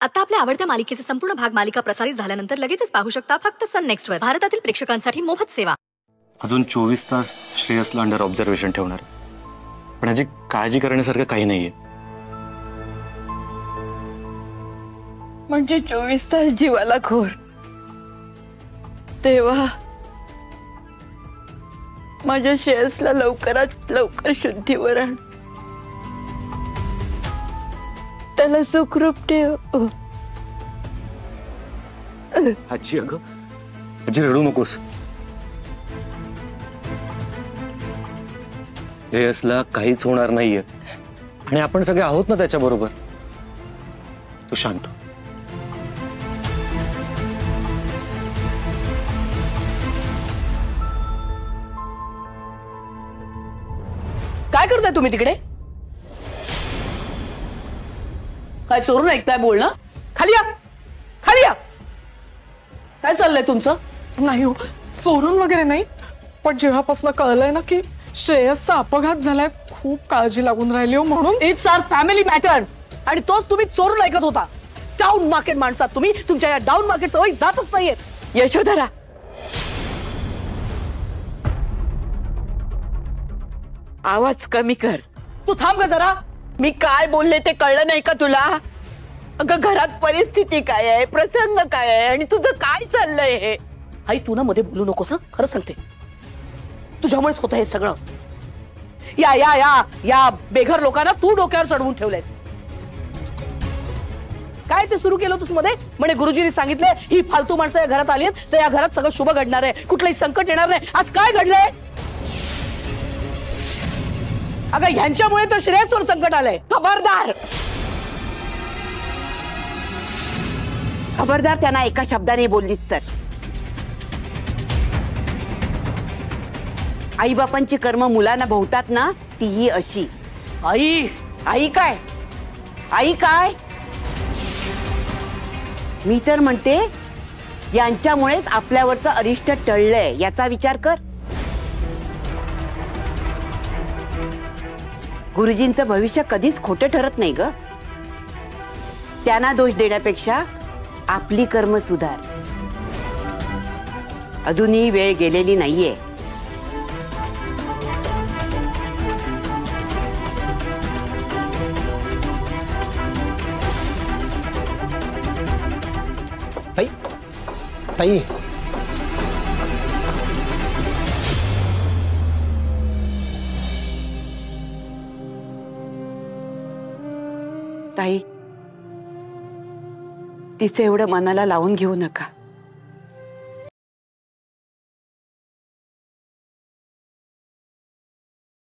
आता आपल्या आवडत्या मालिकेचे संपूर्ण भाग मालिका प्रसारित झाल्यानंतर लगेचच पाहू शकता फक्त सन नेक्स्ट वर. भारतातील प्रेक्षकांसाठी मोफत सेवा. अजून 24 तास श्रेयसला अंडर ऑब्झर्वेशन ठेवणार, पण याची काळजी करण्यासारखं काही नाहीये. म्हणजे 24 तास जीवाला घोर. तेव्हा माझ्या श्रेयसला लवकरात लवकर शुद्धीवर आण, त्याला सुखरूप ठेव. आजी, अगं आजी रडू नकोस. श्रेयसला काहीच होणार नाहीये आणि आपण सगळे आहोत ना त्याच्या बरोबर. तू शांत. काय करताय तुम्ही तिकडे? काय चोरून ऐकताय बोलणं? खाली या, खाली या. काय चाललंय तुमचं? नाही हो, चोरून वगैरे नाही, पण जेव्हापासून कळलंय ना की श्रेयसचा अपघात झालाय, खूप काळजी लागून राहिली हो. म्हणून इट्स आवर फॅमिली मॅटर. आणि तोच तुम्ही चोरून ऐकत होता. डाऊन मार्केट माणसात तुम्ही. तुमच्या या डाऊन मार्केट सवयी जातच नाहीयेत. यशोधरा, आवाज कमी कर. तू थांब ग जरा. मी काय बोलले ते कळलं नाही का तुला? अगं घरात परिस्थिती काय आहे, प्रसंग काय आहे आणि तुझं काय चाललंय हे. आई तू ना मध्ये बोलू नकोस. खरं सांगते, तुझ्यामुळेच होतं हे सगळं. या या या या बेघर लोकांना तू डोक्यावर चढवून ठेवलंयस. काय ते सुरू केलं तूच मध्ये? म्हणे गुरुजींनी सांगितले ही फालतू माणसं या घरात आली आहेत तर या घरात सगळं शुभ घडणार आहे, कुठलंही संकट येणार नाही. आज काय घडलंय? अगं ह्यांच्यामुळे तर श्रेयसवर संकट आलंय. खबरदार, खबरदार त्यांना एका शब्दाने बोललीच तर. आई बापांची कर्म मुलांना भोवतात ना, तीही अशी. आई आई काय? आई काय? मी तर म्हणते यांच्यामुळेच आपल्यावरचं अरिष्ट टळलंय, याचा विचार कर. गुरुजींचं भविष्य कधीच खोटं ठरत नाही ग. त्यांना दोष देण्यापेक्षा आपली कर्म सुधार. अजूनही वेळ गेलेली नाहीये. ताई, ताई, ताई, तिचे एवढं मनाला लावून घेऊ नका.